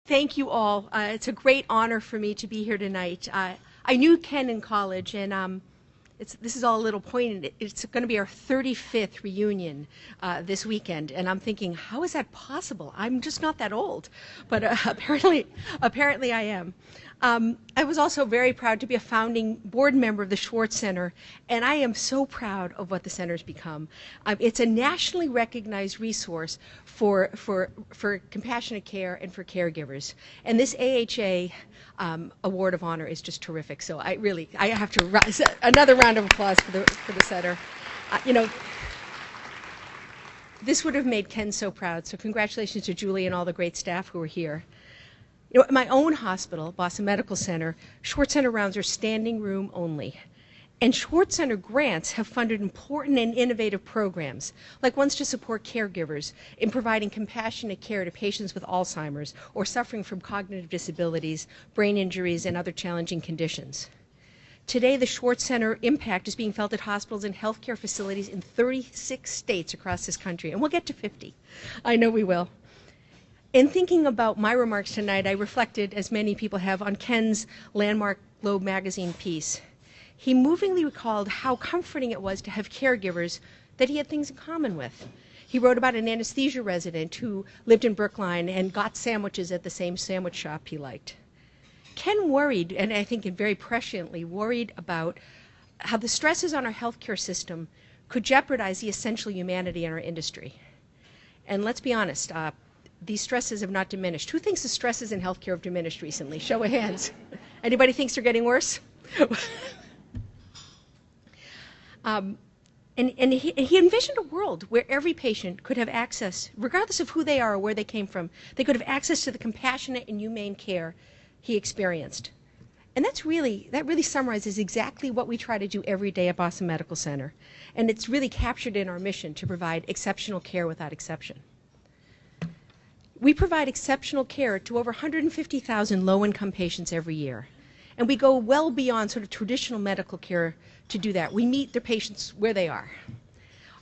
Thank you all. It's a great honor for me to be here tonight. I knew Ken in college, and this is all a little pointed. It's going to be our 35th reunion this weekend, and I'm thinking, how is that possible? I'm just not that old, but apparently I am. I was also very proud to be a founding board member of the Schwarz Center, and I am so proud of what the center's become. It's a nationally recognized resource for compassionate care and for caregivers. And this AHA Award of Honor is just terrific. So I have to another round of applause for the center. This would have made Ken so proud. So congratulations to Julie and all the great staff who are here. At my own hospital, Boston Medical Center, Schwartz Center rounds are standing room only. And Schwartz Center grants have funded important and innovative programs, like ones to support caregivers in providing compassionate care to patients with Alzheimer's or suffering from cognitive disabilities, brain injuries, and other challenging conditions. Today, the Schwartz Center impact is being felt at hospitals and healthcare facilities in 36 states across this country, and we'll get to 50. I know we will. In thinking about my remarks tonight, I reflected, as many people have, on Ken's landmark Globe magazine piece. He movingly recalled how comforting it was to have caregivers that he had things in common with. He wrote about an anesthesia resident who lived in Brookline and got sandwiches at the same sandwich shop he liked. Ken worried, and I think very presciently worried, about how the stresses on our healthcare system could jeopardize the essential humanity in our industry. And let's be honest, these stresses have not diminished. Who thinks the stresses in healthcare have diminished recently? Show of hands. Anybody thinks they're getting worse? And he envisioned a world where every patient could have access, regardless of who they are or where they came from, they could have access to the compassionate and humane care he experienced. And that really summarizes exactly what we try to do every day at Boston Medical Center. And it's really captured in our mission to provide exceptional care without exception. We provide exceptional care to over 150,000 low-income patients every year. And we go well beyond sort of traditional medical care to do that. We meet their patients where they are.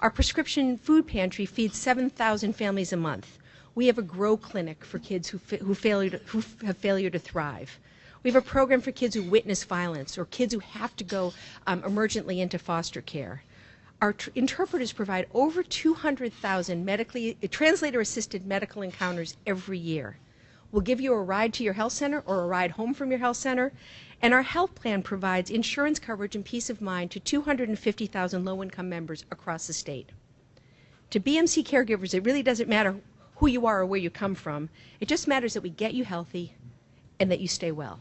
Our prescription food pantry feeds 7,000 families a month. We have a grow clinic for kids who have failure to thrive. We have a program for kids who witness violence or kids who have to go emergently into foster care. Our interpreters provide over 200,000 translator-assisted medical encounters every year. We'll give you a ride to your health center or a ride home from your health center, and our health plan provides insurance coverage and peace of mind to 250,000 low-income members across the state. To BMC caregivers, it really doesn't matter who you are or where you come from. It just matters that we get you healthy and that you stay well.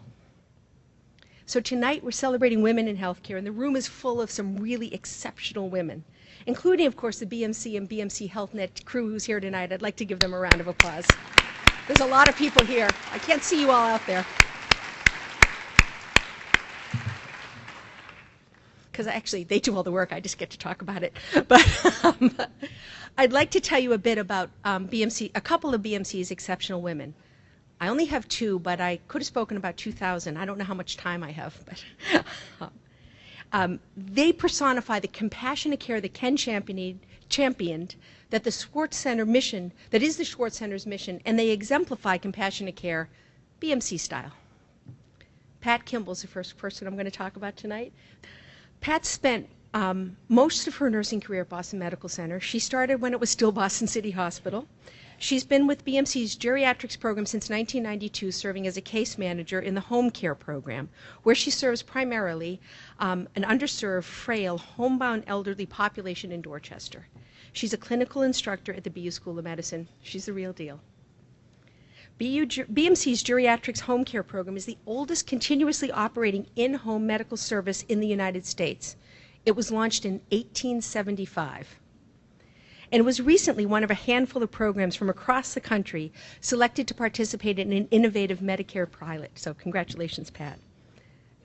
So tonight we're celebrating women in healthcare, and the room is full of some really exceptional women, including, of course, the BMC and BMC HealthNet crew who's here tonight. I'd like to give them a round of applause. There's a lot of people here. I can't see you all out there. Because actually, they do all the work. I just get to talk about it. But I'd like to tell you a bit about a couple of BMC's exceptional women. I only have two, but I could have spoken about 2,000. I don't know how much time I have. But they personify the compassionate care that Ken championed, that the Schwartz Center mission, that is the Schwartz Center's mission, and they exemplify compassionate care BMC style. Pat Kimble is the first person I'm going to talk about tonight. Pat spent most of her nursing career at Boston Medical Center. She started when it was still Boston City Hospital. She's been with BMC's geriatrics program since 1992, serving as a case manager in the home care program, where she serves primarily an underserved, frail, homebound elderly population in Dorchester. She's a clinical instructor at the BU School of Medicine. She's the real deal. BMC's geriatrics home care program is the oldest continuously operating in-home medical service in the United States. It was launched in 1875. And it was recently one of a handful of programs from across the country selected to participate in an innovative Medicare pilot. So congratulations, Pat.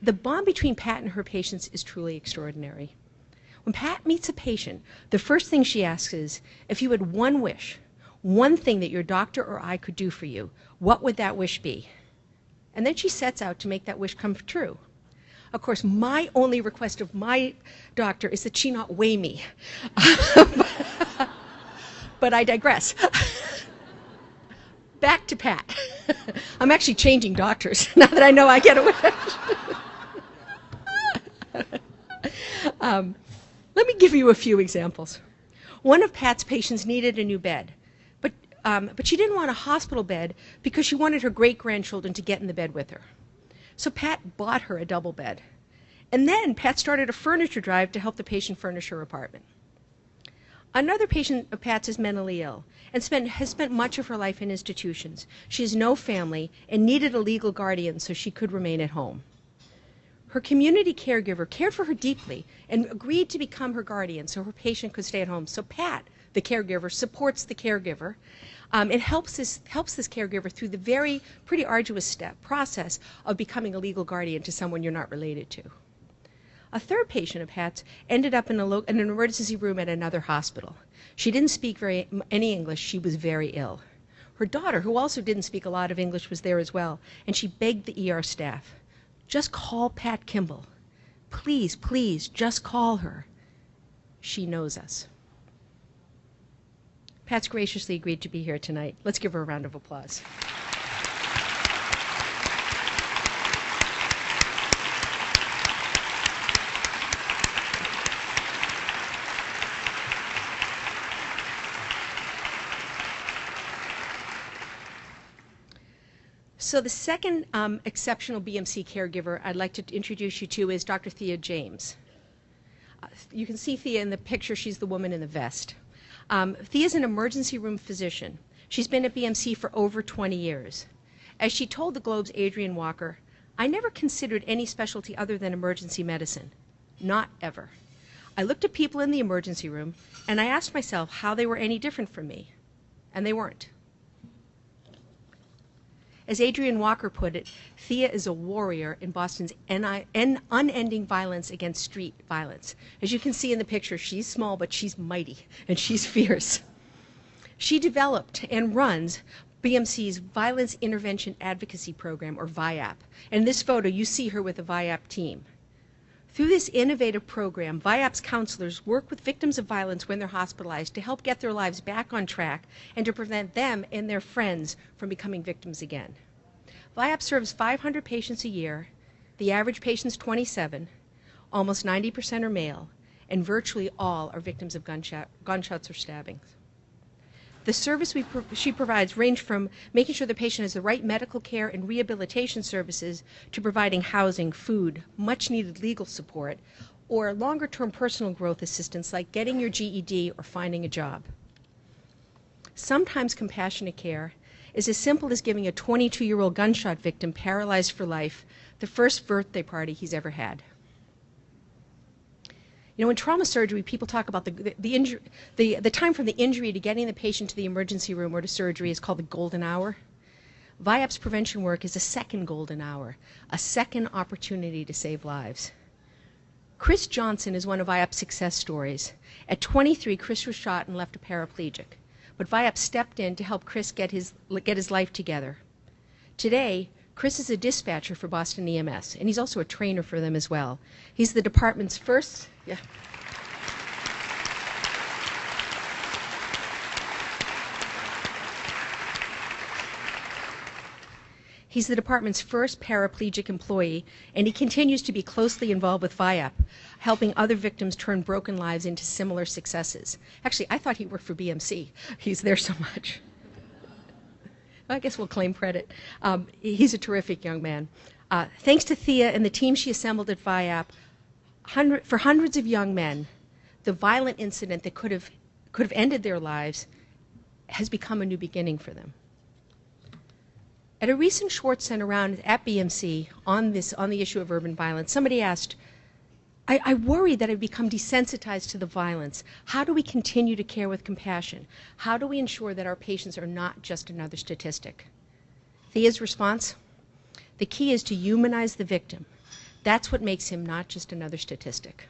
The bond between Pat and her patients is truly extraordinary. When Pat meets a patient, the first thing she asks is, if you had one wish, one thing that your doctor or I could do for you, what would that wish be? And then she sets out to make that wish come true. Of course, my only request of my doctor is that she not weigh me. But I digress. back to Pat. I'm actually changing doctors now that I know I get away. Let me give you a few examples. One of Pat's patients needed a new bed, but she didn't want a hospital bed because she wanted her great-grandchildren to get in the bed with her. So Pat bought her a double bed. And then Pat started a furniture drive to help the patient furnish her apartment. Another patient of Pat's is mentally ill and has spent much of her life in institutions. She has no family and needed a legal guardian so she could remain at home. Her community caregiver cared for her deeply and agreed to become her guardian so her patient could stay at home. So Pat, the caregiver, supports the caregiver and helps this caregiver through the pretty arduous process of becoming a legal guardian to someone you're not related to. A third patient of Pat's ended up in an emergency room at another hospital. She didn't speak any English. She was very ill. Her daughter, who also didn't speak a lot of English, was there as well, and she begged the ER staff, "Just call Pat Kimble. Please, please, just call her. She knows us." Pat's graciously agreed to be here tonight. Let's give her a round of applause. So the second exceptional BMC caregiver I'd like to introduce you to is Dr. Thea James. You can see Thea in the picture. She's the woman in the vest. Thea's an emergency room physician. She's been at BMC for over 20 years. As she told the Globe's Adrian Walker, "I never considered any specialty other than emergency medicine. Not ever. I looked at people in the emergency room and I asked myself how they were any different from me. And they weren't." As Adrian Walker put it, Thea is a warrior in Boston's unending violence against street violence. As you can see in the picture, she's small, but she's mighty, and she's fierce. She developed and runs BMC's Violence Intervention Advocacy Program, or VIAP. In this photo, you see her with the VIAP team. Through this innovative program, VIAP's counselors work with victims of violence when they're hospitalized to help get their lives back on track and to prevent them and their friends from becoming victims again. VIAP serves 500 patients a year. The average patient's 27. Almost 90% are male, and virtually all are victims of gunshots or stabbings. The service she provides range from making sure the patient has the right medical care and rehabilitation services to providing housing, food, much-needed legal support, or longer-term personal growth assistance like getting your GED or finding a job. Sometimes compassionate care is as simple as giving a 22-year-old gunshot victim paralyzed for life the first birthday party he's ever had. You know, in trauma surgery, people talk about the time from the injury to getting the patient to the emergency room or to surgery is called the golden hour. VIAP's prevention work is a second golden hour, a second opportunity to save lives. Chris Johnson is one of VIAP's success stories. At 23, Chris was shot and left a paraplegic, but VIAP stepped in to help Chris get his life together. Today, Chris is a dispatcher for Boston EMS, and he's also a trainer for them as well. He's the department's first... Yeah. He's the department's first paraplegic employee, and he continues to be closely involved with VIAP, helping other victims turn broken lives into similar successes. Actually, I thought he worked for BMC. He's there so much. I guess we'll claim credit. He's a terrific young man. Thanks to Thea and the team she assembled at VIAP, for hundreds of young men, the violent incident that could have ended their lives has become a new beginning for them. At a recent Schwarz Center round at BMC on the issue of urban violence, somebody asked, I worry that I've become desensitized to the violence. How do we continue to care with compassion? How do we ensure that our patients are not just another statistic? Thea's response, the key is to humanize the victim. That's what makes him not just another statistic.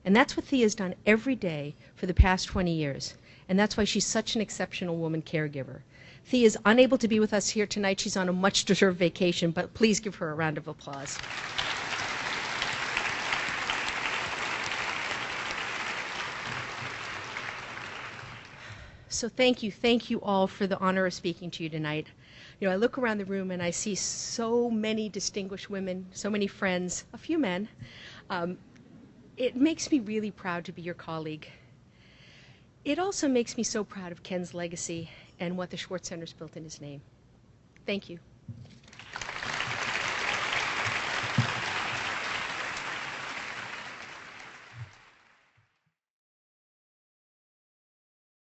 And that's what Thea's done every day for the past 20 years. And that's why she's such an exceptional woman caregiver. Thea is unable to be with us here tonight. She's on a much-deserved vacation, but please give her a round of applause. So thank you all for the honor of speaking to you tonight. You know, I look around the room and I see so many distinguished women, so many friends, a few men. It makes me really proud to be your colleague. It also makes me so proud of Ken's legacy and what the Schwarz Center's built in his name. Thank you.